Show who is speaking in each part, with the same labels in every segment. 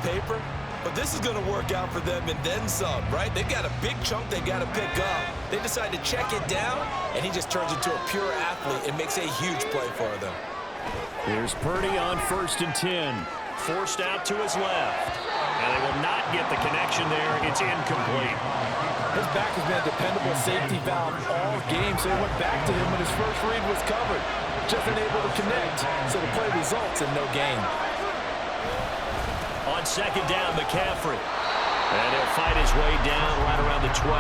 Speaker 1: paper, but this is going to work out for them and then some, right? They've got a big chunk they got to pick up. They decide to check it down, and he just turns into a pure athlete and makes a huge play for them.
Speaker 2: Here's Purdy on 1st and 10. Forced out to his left. And they will not get the connection there. It's incomplete.
Speaker 3: His back has been a dependable safety valve all game, so he went back to him when his first read was covered. Just unable to connect, so the play results in no gain.
Speaker 2: On 2nd down, McCaffrey. And he'll fight his way down right around the 12.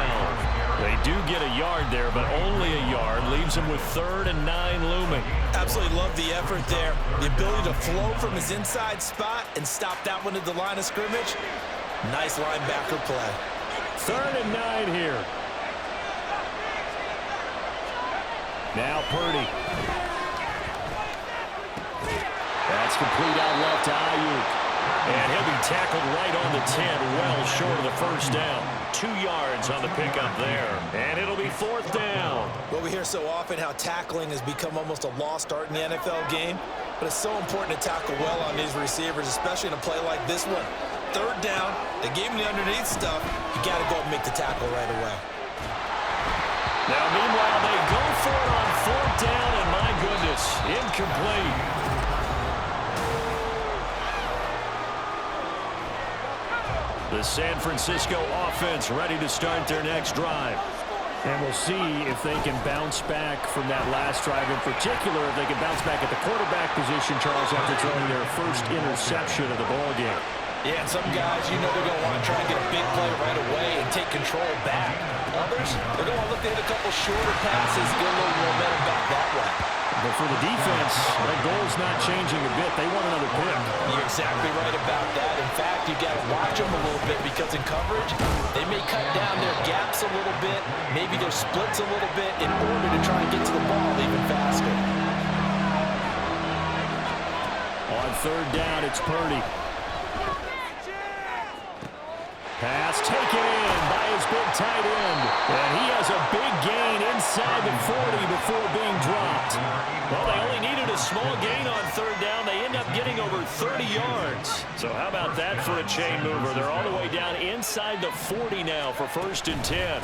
Speaker 2: They do get a yard there, but only a yard. Leaves him with 3rd and 9 looming.
Speaker 1: Absolutely love the effort there. The ability to flow from his inside spot and stop that one at the line of scrimmage. Nice linebacker play.
Speaker 2: 3rd and 9 here. Now Purdy. That's complete out left to Ayuk. And he'll be tackled right on the 10, well short of the first down. 2 yards on the pickup there. And it'll be 4th down.
Speaker 1: Well, we hear so often how tackling has become almost a lost art in the NFL game. But it's so important to tackle well on these receivers, especially in a play like this one. 3rd down, they gave him the underneath stuff. You got to go and make the tackle right away.
Speaker 2: Now, meanwhile, they go for it on 4th down, and my goodness, incomplete. The San Francisco offense ready to start their next drive. And we'll see if they can bounce back from that last drive. In particular, if they can bounce back at the quarterback position, Charles, after throwing their first interception of the ballgame.
Speaker 1: Yeah, and some guys, you know they're going to want to try and get a big play right away and take control back. Others, they're going to look to hit a couple shorter passes, get a little momentum back that way.
Speaker 2: But for the defense, that goal's not changing a bit. They want another pick.
Speaker 1: You're exactly right about that. In fact, you got to watch them a little bit because in coverage, they may cut down their gaps a little bit, maybe their splits a little bit in order to try and get to the ball even faster.
Speaker 2: On 3rd down, it's Purdy. Pass taken in by his big tight end. And he has a big gain inside the 40 before being dropped. Well, they only needed a small gain on 3rd down. They end up getting over 30 yards. So how about that for a chain mover? They're all the way down inside the 40 now for 1st and 10.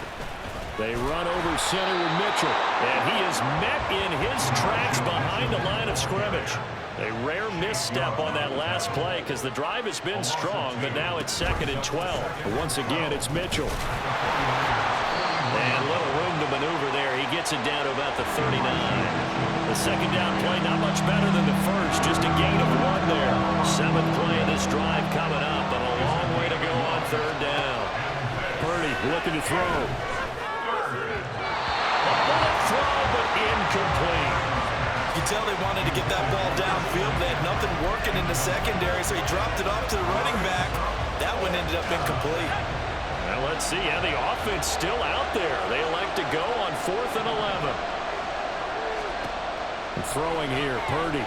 Speaker 2: They run over center with Mitchell. And he is met in his tracks behind the line of scrimmage. A rare misstep on that last play because the drive has been strong, but now it's 2nd and 12. But once again, it's Mitchell. And little room to maneuver there. He gets it down to about the 39. The 2nd down play not much better than the first, just a gain of 1 there. 7th play of this drive coming up, and a long way to go on 3rd down. Purdy looking to throw. A bullet throw, but incomplete.
Speaker 1: You can tell they wanted to get that ball downfield. They had nothing working in the secondary, so he dropped it off to the running back. That one ended up incomplete.
Speaker 2: Well, let's see. Yeah, the offense still out there. They elect to go on 4th and 11. And throwing here, Purdy.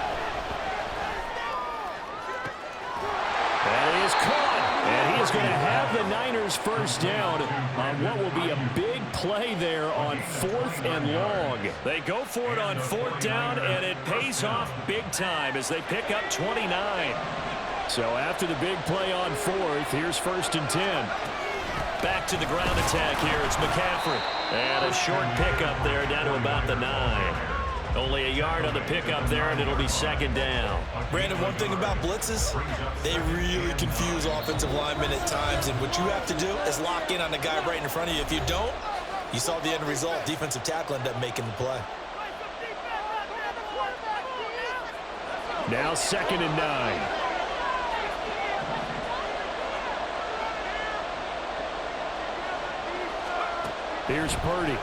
Speaker 2: That is caught. And he is going to have the Niners first down on what will be a big play there on 4th and long. They go for it on 4th down, and it pays off big time as they pick up 29. So after the big play on 4th, here's 1st and 10. Back to the ground attack here. It's McCaffrey. And a short pickup there down to about the 9. Only a yard on the pickup there, and it'll be 2nd down.
Speaker 1: Brandon, one thing about blitzes, they really confuse offensive linemen at times, and what you have to do is lock in on the guy right in front of you. If you don't, you saw the end result. Defensive tackle ended up making the play.
Speaker 2: Now 2nd and 9. Here's Purdy.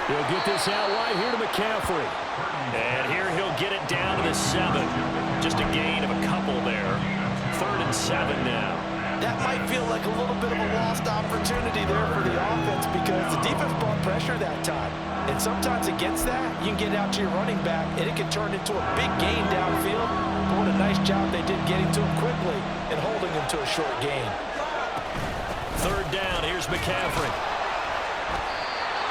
Speaker 2: He'll get this out wide here to McCaffrey. And here he'll get it down to the 7. Just a gain of a couple there. 3rd and 7 now.
Speaker 1: That might feel like a little bit of a lost opportunity there for the offense because the defense brought pressure that time. And sometimes against that, you can get out to your running back, and it can turn into a big gain downfield. But what a nice job they did getting to him quickly and holding him to a short gain.
Speaker 2: 3rd down, here's McCaffrey.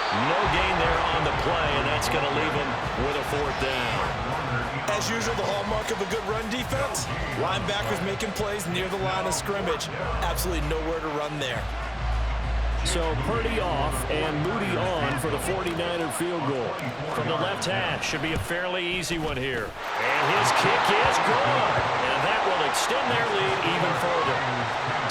Speaker 2: No gain there on the play, and that's going to leave him with a 4th down.
Speaker 3: As usual, the hallmark of a good run defense, linebackers making plays near the line of scrimmage. Absolutely nowhere to run there.
Speaker 2: So Purdy off and Moody on for the 49er field goal.
Speaker 4: From the left hash, should be a fairly easy one here. And his kick is good. And that will extend their lead even further.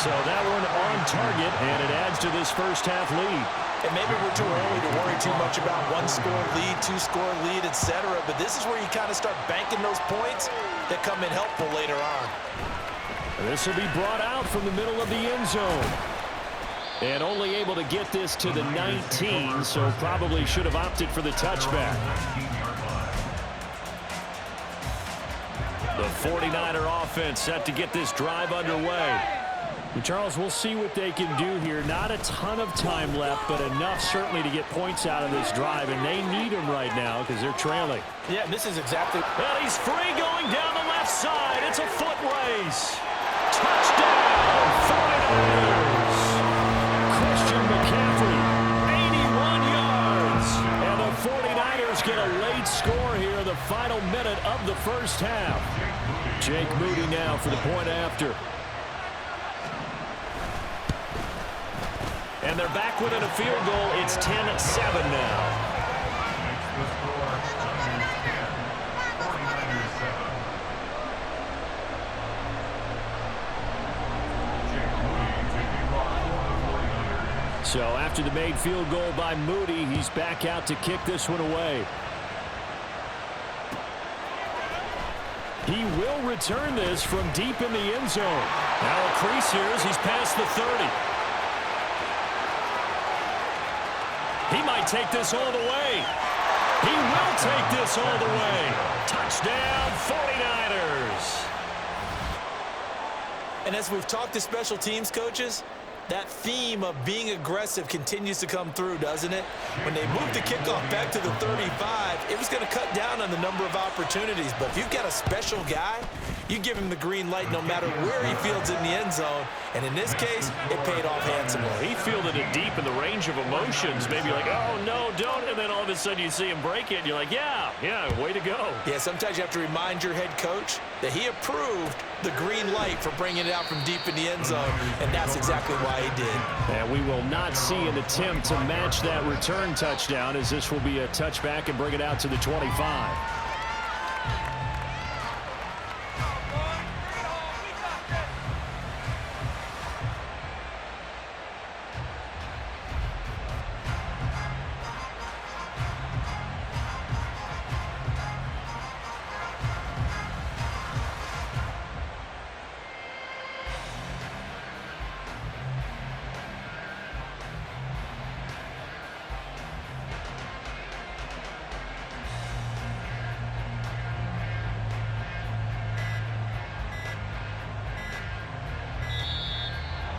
Speaker 2: So that one on target, and it adds to this first half lead.
Speaker 3: And maybe we're too early to worry too much about one-score lead, two-score lead, etc. But this is where you kind of start banking those points that come in helpful later on.
Speaker 2: This will be brought out from the middle of the end zone. And only able to get this to the 19, so probably should have opted for the touchback.
Speaker 4: The 49er offense set to get this drive underway.
Speaker 2: And Charles, we'll see what they can do here. Not a ton of time left, but enough certainly to get points out of this drive, and they need them right now because they're trailing.
Speaker 1: Yeah, this is exactly...
Speaker 4: And he's free going down the left side. It's a foot race. Touchdown, 49ers.
Speaker 2: McCaffrey, 81 yards. And the 49ers get a late score here in the final minute of the first half. Jake Moody now for the point after.
Speaker 4: And they're back within a field goal. It's 10-7 now.
Speaker 2: So after the made field goal by Moody, he's back out to kick this one away. He will return this from deep in the end zone.
Speaker 4: Now a crease here as he's past the 30. He might take this all the way. He will take this all the way. Touchdown, 49ers.
Speaker 3: And as we've talked to special teams coaches, that theme of being aggressive continues to come through, doesn't it? When they moved the kickoff back to the 35, it was going to cut down on the number of opportunities. But if you've got a special guy, you give him the green light no matter where he fields in the end zone. And in this case, it paid off handsomely.
Speaker 4: He fielded it deep in the range of emotions. Maybe like, oh, no, don't. And then all of a sudden you see him break it. And you're like, yeah, way to go.
Speaker 3: Yeah, sometimes you have to remind your head coach that he approved the green light for bringing it out from deep in the end zone. And that's exactly why he did.
Speaker 2: And we will not see an attempt to match that return touchdown, as this will be a touchback and bring it out to the 25.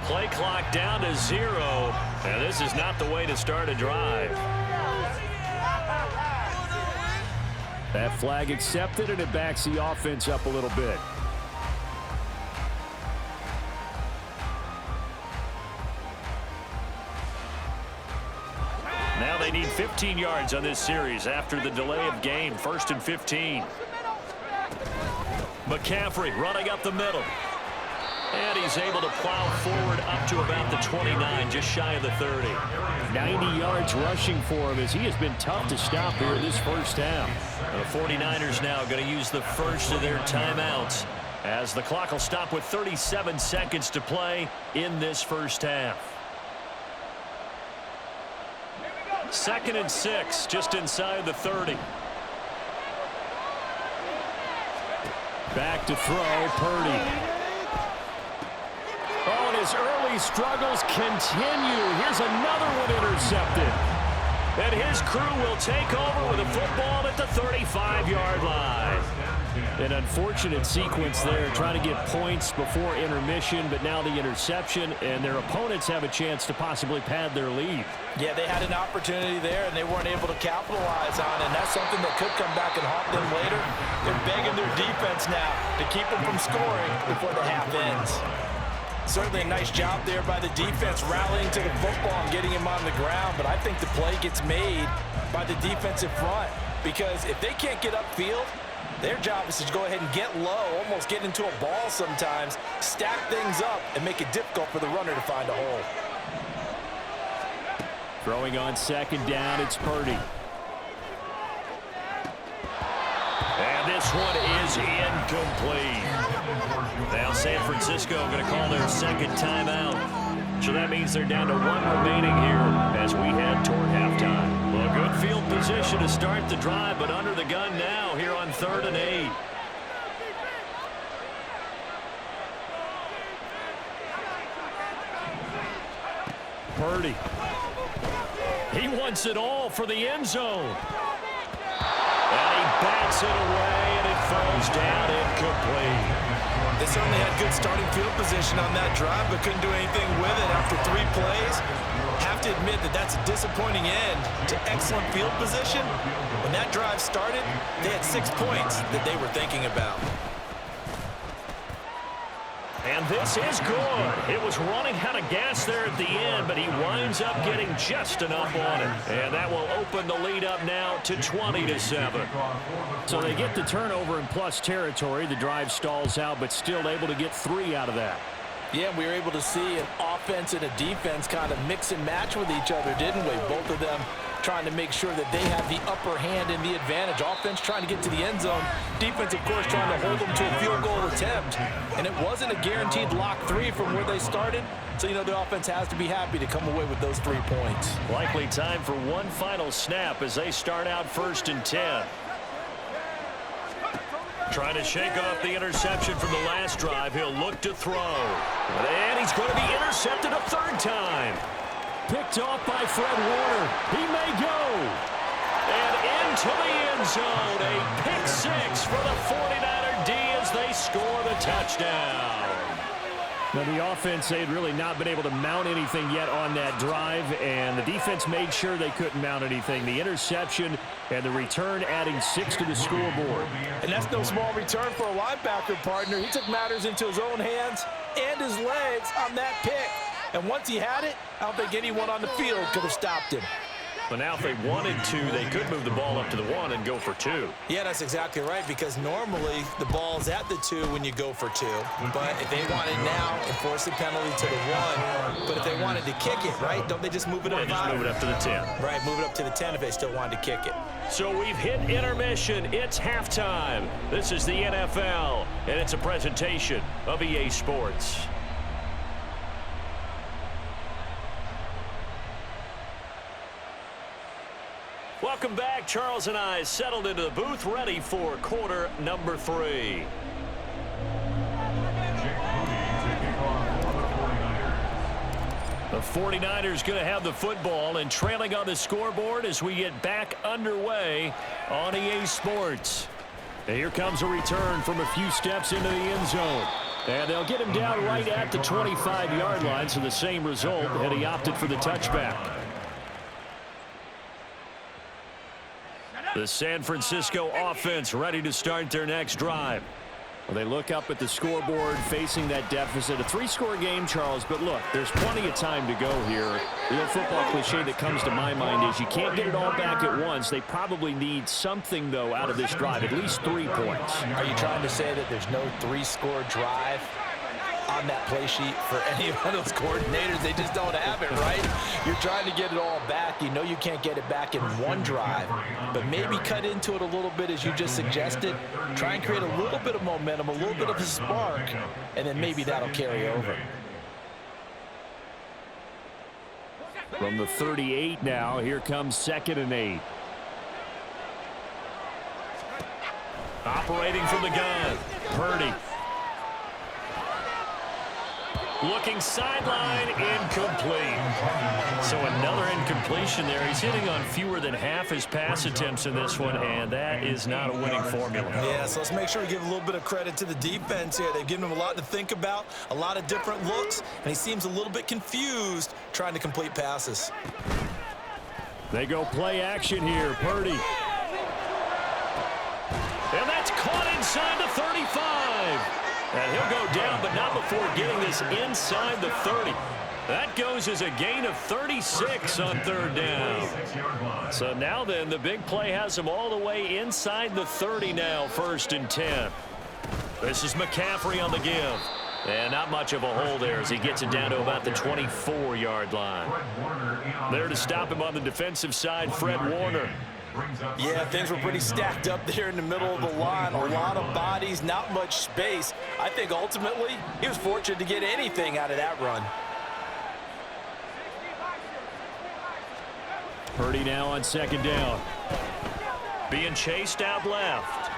Speaker 4: Play clock down to 0, and this is not the way to start a drive.
Speaker 2: That flag accepted, and it backs the offense up a little bit.
Speaker 4: Now they need 15 yards on this series after the delay of game. 1st and 15. McCaffrey running up the middle. And he's able to plow forward up to about the 29, just shy of the 30.
Speaker 2: 90 yards rushing for him, as he has been tough to stop here in this first half.
Speaker 4: The 49ers now going to use the first of their timeouts, as the clock will stop with 37 seconds to play in this first half. 2nd and 6, just inside the 30.
Speaker 2: Back to throw, Purdy. Oh, and his early struggles continue. Here's another one intercepted. And his crew will take over with a football at the 35-yard line. An unfortunate sequence there, trying to get points before intermission, but now the interception, and their opponents have a chance to possibly pad their lead.
Speaker 1: Yeah, they had an opportunity there, and they weren't able to capitalize on it, and that's something that could come back and haunt them later. They're begging their defense now to keep them from scoring before the half ends. Certainly a nice job there by the defense rallying to the football and getting him on the ground, but I think the play gets made by the defensive front, because if they can't get upfield, Their job is to go ahead and get low, almost get into a ball sometimes, stack things up, and make it difficult for the runner to find a hole.
Speaker 2: Throwing on second down, it's Purdy.
Speaker 4: And this one is incomplete. Now San Francisco going to call their second timeout. So that means they're down to one remaining here as we head toward halftime. Well, good field position to start the drive, but under the gun now here on 3rd and 8.
Speaker 2: Purdy.
Speaker 4: He wants it all for the end zone. And he bats it away, and it falls down incomplete.
Speaker 3: They certainly had good starting field position on that drive, but couldn't do anything with it after 3 plays. Have to admit that that's a disappointing end to excellent field position. When that drive started, they had 6 points that they were thinking about.
Speaker 4: And this is good. It was running out of gas there at the end, but he winds up getting just enough on it. And that will open the lead up now to 20-7.
Speaker 2: So they get the turnover in plus territory. The drive stalls out, but still able to get 3 out of that.
Speaker 1: Yeah, we were able to see an offense and a defense kind of mix and match with each other, didn't we? Both of them trying to make sure that they have the upper hand and the advantage. Offense trying to get to the end zone. Defense, of course, trying to hold them to a field goal attempt. And it wasn't a guaranteed lock 3 from where they started. So, you know, the offense has to be happy to come away with those 3 points.
Speaker 4: Likely time for one final snap as they start out 1st and 10. Trying to shake off the interception from the last drive. He'll look to throw. And he's going to be intercepted a 3rd time.
Speaker 2: Picked off by Fred Warner. He may go.
Speaker 4: And into the end zone. A pick 6 for the 49er D as they score the touchdown.
Speaker 2: Now, the offense, they had really not been able to mount anything yet on that drive, and the defense made sure they couldn't mount anything. The interception and the return adding 6 to the scoreboard.
Speaker 1: And that's no small return for a linebacker partner. He took matters into his own hands and his legs on that pick. And once he had it, I don't think anyone on the field could have stopped him.
Speaker 4: But now if they wanted to, they could move the ball up to the 1 and go for 2.
Speaker 3: Yeah, that's exactly right, because normally the ball's at the 2 when you go for 2. But if they want it now, enforce the penalty to the 1. But if they wanted to kick it, right, don't they just move it up 5?
Speaker 4: Just move it up to the 10.
Speaker 3: Right, move it up to the 10 if they still wanted to kick it.
Speaker 4: So we've hit intermission. It's halftime. This is the NFL, and it's a presentation of EA Sports. Welcome back. Charles and I settled into the booth, ready for quarter number 3. The 49ers going to have the football and trailing on the scoreboard as we get back underway on EA Sports. And here comes a return from a few steps into the end zone. And they'll get him down right at the 25-yard line, so the same result, and he opted for the touchback. The San Francisco offense ready to start their next drive.
Speaker 2: Well, they look up at the scoreboard facing that deficit. A 3-score game, Charles, but look, there's plenty of time to go here. The old football cliche that comes to my mind is you can't get it all back at once. They probably need something, though, out of this drive, at least 3 points.
Speaker 1: Are you trying to say that there's no 3-score drive on that play sheet for any of those coordinators? They just don't have it, right? You're trying to get it all back. You know you can't get it back in one drive, but maybe cut into it a little bit as you just suggested. Try and create a little bit of momentum, a little bit of a spark, and then maybe that'll carry over.
Speaker 2: From the 38 now, here comes 2nd and 8.
Speaker 4: Operating from the gun, Purdy. Looking sideline, incomplete. So another incompletion there. He's hitting on fewer than half his pass attempts in this one, and that is not a winning formula.
Speaker 3: Yeah, so let's make sure we give a little bit of credit to the defense here. They've given him a lot to think about, a lot of different looks, and he seems a little bit confused trying to complete passes.
Speaker 2: They go play action here, Purdy.
Speaker 4: And that's caught inside the 35. And he'll go down, but not before getting this inside the 30. That goes as a gain of 36 on third down. So now then, the big play has him all the way inside the 30 now, 1st and 10. This is McCaffrey on the give. And not much of a hole there as he gets it down to about the 24-yard line. There to stop him on the defensive side, Fred Warner.
Speaker 3: Yeah, things were pretty stacked up there in the middle of the line. A lot of bodies, not much space. I think ultimately he was fortunate to get anything out of that run.
Speaker 4: Purdy now on 2nd down. Being chased out left.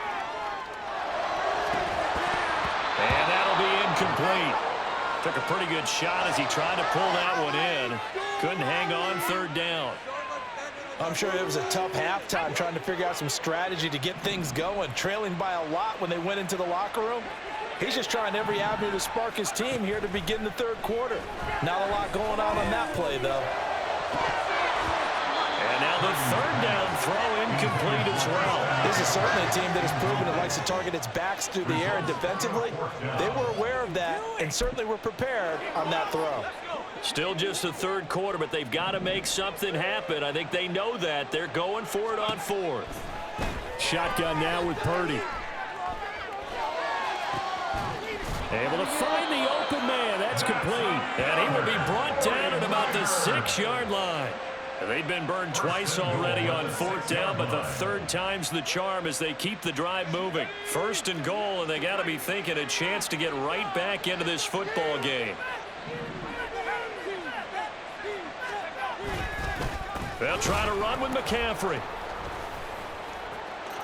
Speaker 4: And that'll be incomplete. Took a pretty good shot as he tried to pull that one in. Couldn't hang on 3rd down.
Speaker 3: I'm sure it was a tough halftime trying to figure out some strategy to get things going. Trailing by a lot when they went into the locker room. He's just trying every avenue to spark his team here to begin the 3rd quarter. Not a lot going on that play, though.
Speaker 4: And now the 3rd down throw incomplete as well.
Speaker 3: This is certainly a team that has proven it likes to target its backs through the air, and defensively, they were aware of that and certainly were prepared on that throw.
Speaker 4: Still just the 3rd quarter, but they've got to make something happen. I think they know that. They're going for it on 4th. Shotgun now with Purdy. Able to find the open man. That's complete. And he will be brought down at about the 6-yard line. They've been burned twice already on 4th down, but the 3rd time's the charm as they keep the drive moving. 1st and goal, and they got to be thinking a chance to get right back into this football game. They'll try to run with McCaffrey.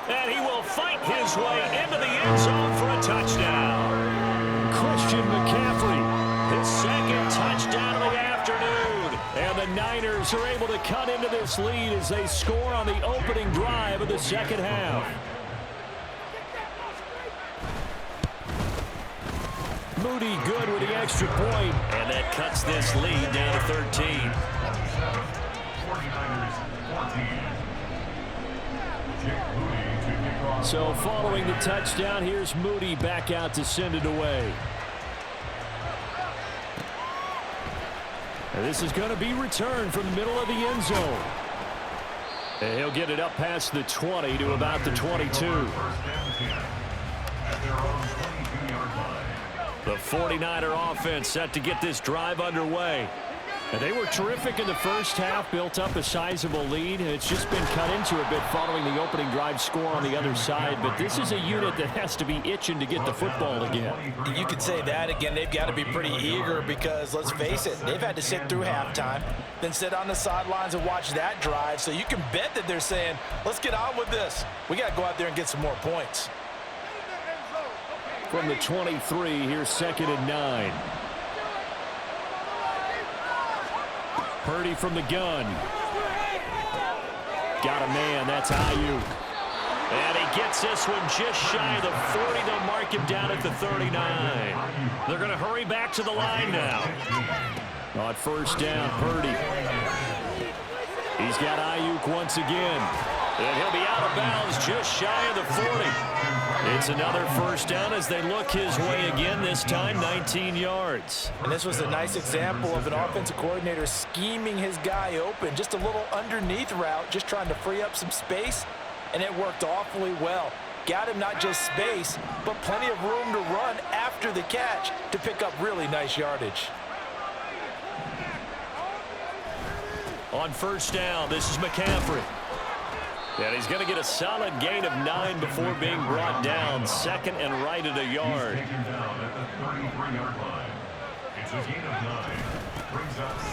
Speaker 4: And he will fight his way into the end zone for a touchdown. Christian McCaffrey, his 2nd touchdown of the afternoon. And the Niners are able to cut into this lead as they score on the opening drive of the 2nd half. Moody good with the extra point. And that cuts this lead down to 13. So following the touchdown, here's Moody back out to send it away. And this is going to be returned from the middle of the end zone. And he'll get it up past the 20 to about the 22. The 49er offense set to get this drive underway. And they were terrific in the first half, built up a sizable lead. It's just been cut into a bit following the opening drive score on the other side. But this is a unit that has to be itching to get the football again.
Speaker 3: You could say that again. They've got to be pretty eager because, let's face it, they've had to sit through halftime, then sit on the sidelines and watch that drive. So you can bet that they're saying, let's get on with this. We got to go out there and get some more points.
Speaker 4: From the 23, here's 2nd and 9. Purdy from the gun. Got a man. That's Ayuk. And he gets this one just shy of the 40. They'll mark him down at the 39. They're going to hurry back to the line now. On 1st down, Purdy. He's got Ayuk once again. And he'll be out of bounds just shy of the 40. It's another 1st down as they look his way again, this time 19 yards.
Speaker 3: And this was a nice example of an offensive coordinator scheming his guy open. Just a little underneath route, just trying to free up some space, and it worked awfully well. Got him not just space, but plenty of room to run after the catch to pick up really nice yardage.
Speaker 4: On 1st down, this is McCaffrey. And he's going to get a solid gain of 9 before being brought down. 2nd and right at a yard.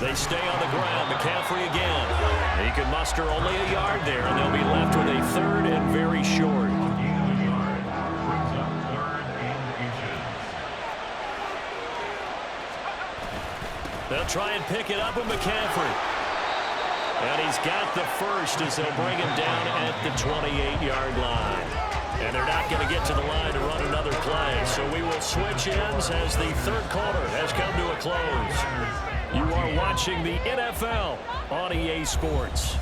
Speaker 4: They stay on the ground. McCaffrey again. He can muster only a yard there, and they'll be left with a 3rd and very short. They'll try and pick it up with McCaffrey. And he's got the 1st as they'll bring him down at the 28-yard line. And they're not going to get to the line to run another play. So we will switch ends as the 3rd quarter has come to a close. You are watching the NFL on EA Sports.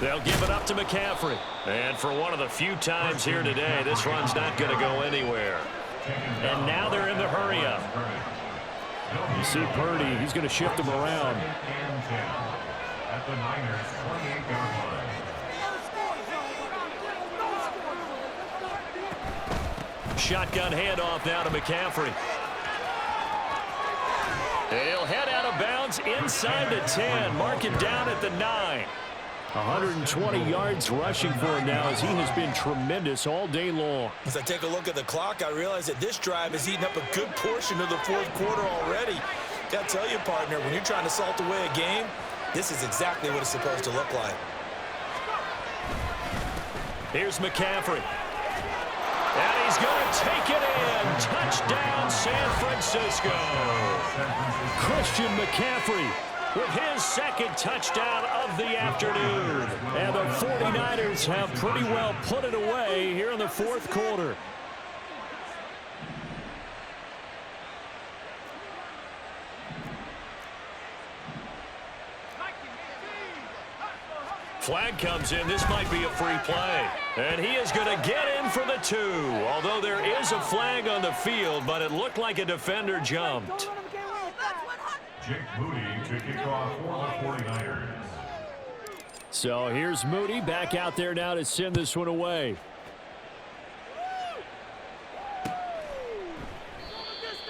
Speaker 4: They'll give it up to McCaffrey. And for one of the few times here today, this run's not going to go anywhere. And now they're in the hurry-up.
Speaker 2: You see Purdy, he's going to shift him around.
Speaker 5: At the Niners' 28-yard line.
Speaker 4: Shotgun handoff now to McCaffrey. He'll head out of bounds inside the 10. Mark it down at the 9.
Speaker 2: 120 yards rushing for him now as he has been tremendous all day long.
Speaker 3: As I take a look at the clock, I realize that this drive has eaten up a good portion of the fourth quarter already. Got to tell you, partner, when you're trying to salt away a game, this is exactly what it's supposed to look like.
Speaker 4: Here's McCaffrey. And he's going to take it in. Touchdown, San Francisco.
Speaker 2: Christian McCaffrey
Speaker 4: with his second touchdown of the afternoon.
Speaker 2: And the 49ers have pretty well put it away here in the fourth quarter.
Speaker 4: Flag comes in. This might be a free play. And he is going to get in for the 2. Although there is a flag on the field, but it looked like a defender jumped.
Speaker 5: Jake Moody to kick off for the 49ers.
Speaker 2: So here's Moody back out there now to send this one away.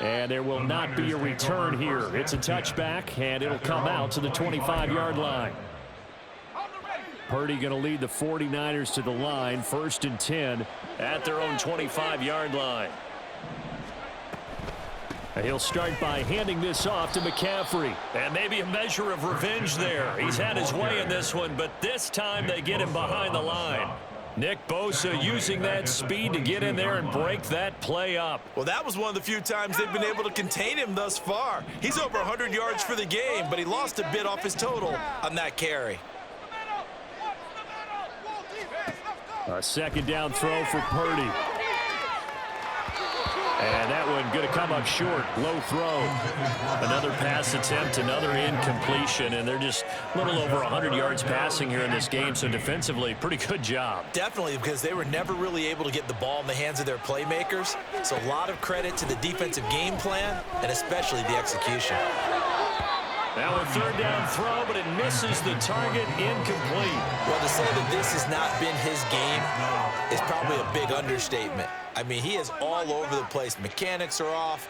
Speaker 2: And there will not be a return here. It's a touchback, and it'll come out to the 25-yard line. Purdy going to lead the 49ers to the line, 1st and 10
Speaker 4: at their own 25-yard line.
Speaker 2: He'll start by handing this off to McCaffrey.
Speaker 4: And maybe a measure of revenge there. He's had his way in this one, but this time they get him behind the line. Nick Bosa using that speed to get in there and break that play up.
Speaker 3: Well, that was one of the few times they've been able to contain him thus far. He's over 100 yards for the game, but he lost a bit off his total on that carry.
Speaker 2: A second down throw for Purdy. And that one going to come up short. Low throw.
Speaker 4: Another pass attempt, another incompletion, and they're just a little over 100 yards passing here in this game, so defensively, pretty good job.
Speaker 3: Definitely, because they were never really able to get the ball in the hands of their playmakers, so a lot of credit to the defensive game plan, and especially the execution.
Speaker 4: Now a third down throw, but it misses the target, incomplete.
Speaker 3: Well, to say that this has not been his game is probably a big understatement. I mean, he is all over the place. Mechanics are off,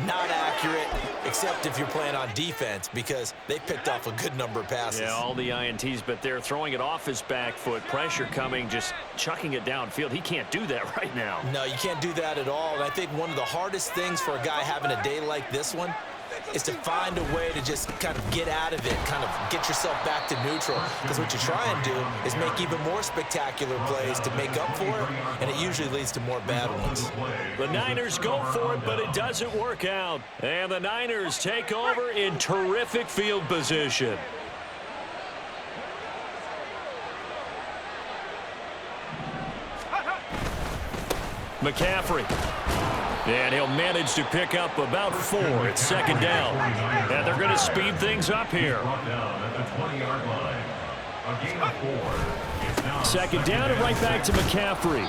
Speaker 3: not accurate, except if you're playing on defense, because they picked off a good number of passes.
Speaker 4: Yeah, all the INTs, but they're throwing it off his back foot. Pressure coming, just chucking it downfield. He can't do that right now.
Speaker 3: No, you can't do that at all. And I think one of the hardest things for a guy having a day like this one is to find a way to just kind of get out of it, kind of get yourself back to neutral. Because what you try and do is make even more spectacular plays to make up for it, and it usually leads to more bad ones.
Speaker 4: The Niners go for it, but it doesn't work out. And the Niners take over in terrific field position. McCaffrey. And he'll manage to pick up about 4. It's second down. And they're going to speed things up here.
Speaker 2: Second down and right back to McCaffrey.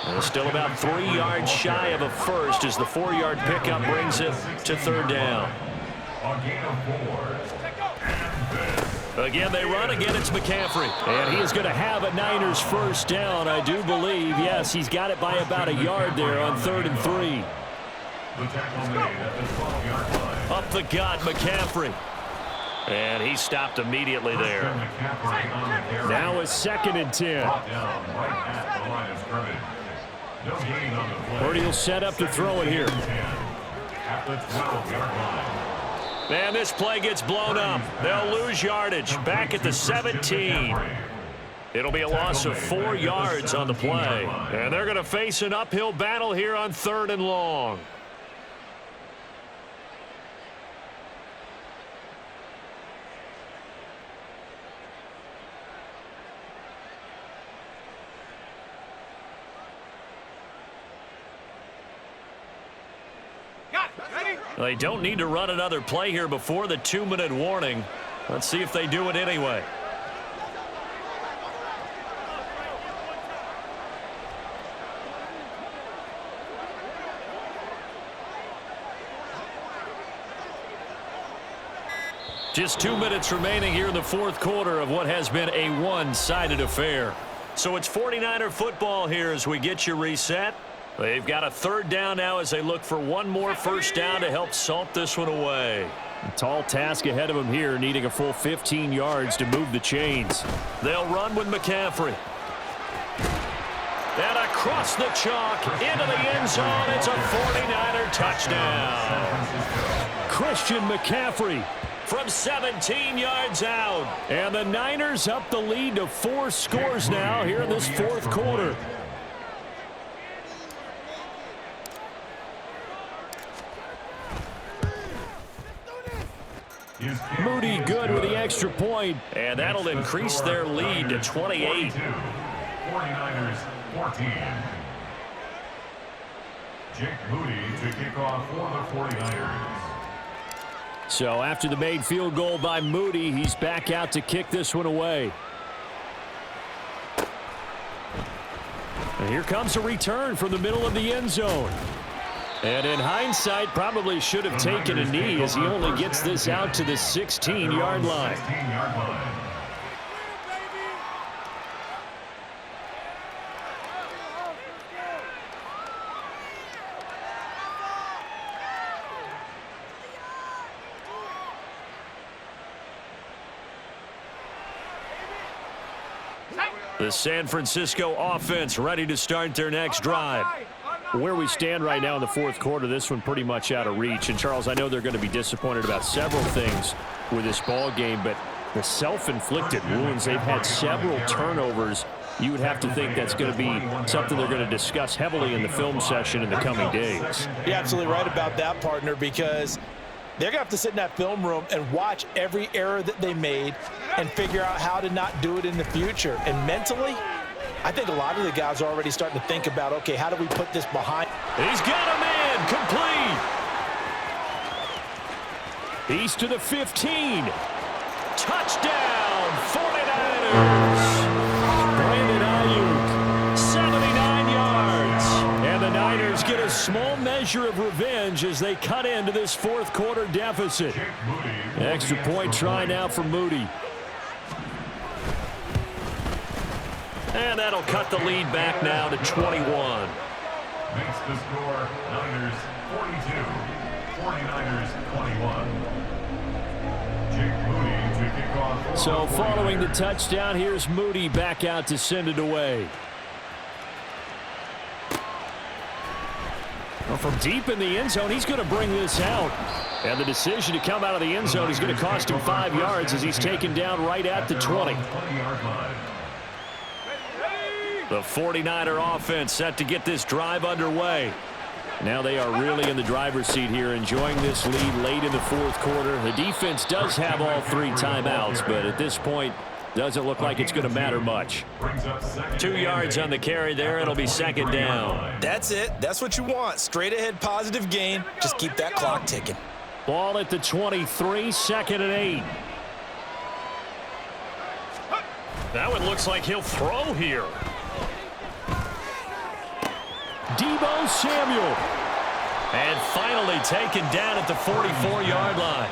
Speaker 4: And still about 3 yards shy of a first as the 4-yard pickup brings it to third down. Again, they run. Again, it's McCaffrey.
Speaker 2: And he is going to have a Niners first down, I do believe. Yes, he's got it by about a yard there on 3rd and 3.
Speaker 4: Up the gut, McCaffrey. And he stopped immediately there.
Speaker 2: Now a 2nd and 10. Purdy will set up to throw it here.
Speaker 4: And this play gets blown up. They'll lose yardage. Back at the 17. It'll be a loss of 4 yards on the play. And they're going to face an uphill battle here on 3rd and long. They don't need to run another play here before the 2-minute warning. Let's see if they do it anyway. Just 2 minutes remaining here in the fourth quarter of what has been a one-sided affair. So it's 49er football here as we get you reset. They've got a third down now as they look for one more first down to help salt this one away.
Speaker 2: A tall task ahead of them here, needing a full 15 yards to move the chains.
Speaker 4: They'll run with McCaffrey. And across the chalk, into the end zone, it's a 49er touchdown.
Speaker 2: Christian McCaffrey
Speaker 4: from 17 yards out.
Speaker 2: And the Niners up the lead to 4 scores now here in this fourth quarter. Moody good with the extra point.
Speaker 4: And that'll increase their lead to 28.
Speaker 5: 49ers 14. Jake Moody to kick off for the 49ers.
Speaker 2: So after the made field goal by Moody, he's back out to kick this one away. And here comes a return from the middle of the end zone. And in hindsight, probably should have taken a knee as he only gets this out to the 16-yard line.
Speaker 4: The San Francisco offense ready to start their next drive.
Speaker 2: Where we stand right now in the fourth quarter, this one pretty much out of reach. And, Charles, I know they're going to be disappointed about several things with this ball game, but the self-inflicted wounds, they've had several turnovers. You would have to think that's going to be something they're going to discuss heavily in the film session in the coming days.
Speaker 3: You're absolutely right about that, partner, because they're going to have to sit in that film room and watch every error that they made and figure out how to not do it in the future. And mentally, I think a lot of the guys are already starting to think about, okay, how do we put this behind?
Speaker 4: He's got a man complete.
Speaker 2: He's to the 15.
Speaker 4: Touchdown, 49ers.
Speaker 2: Brandon Ayuk,
Speaker 4: 79 yards.
Speaker 2: And the Niners get a small measure of revenge as they cut into this fourth quarter deficit. Extra point try now for Moody.
Speaker 4: And that'll cut the lead back now to 21.
Speaker 5: Makes the score Niners 42, 49ers 21. Jake Moody to kick off.
Speaker 2: So following the touchdown, here's Moody back out to send it away. Well, from deep in the end zone, he's going to bring this out. And the decision to come out of the end zone is going to cost him 5 yards as he's taken down right at the 20.
Speaker 4: The 49er offense set to get this drive underway.
Speaker 2: Now they are really in the driver's seat here, enjoying this lead late in the fourth quarter. The defense does have all 3 timeouts, but at this point, doesn't look like it's going to matter much.
Speaker 4: 2 yards on the carry there. It'll be second down.
Speaker 3: That's it. That's what you want. Straight ahead positive gain. Just keep that clock ticking.
Speaker 2: Ball at the 23, second and 8.
Speaker 4: That one looks like he'll throw here.
Speaker 2: Deebo Samuel.
Speaker 4: And finally taken down at the 44-yard line.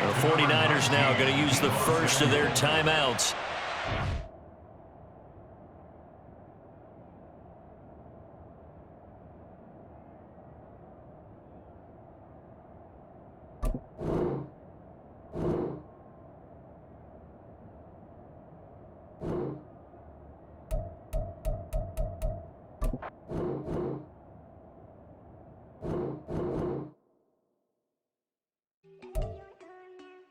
Speaker 4: The 49ers now going to use the first of their timeouts.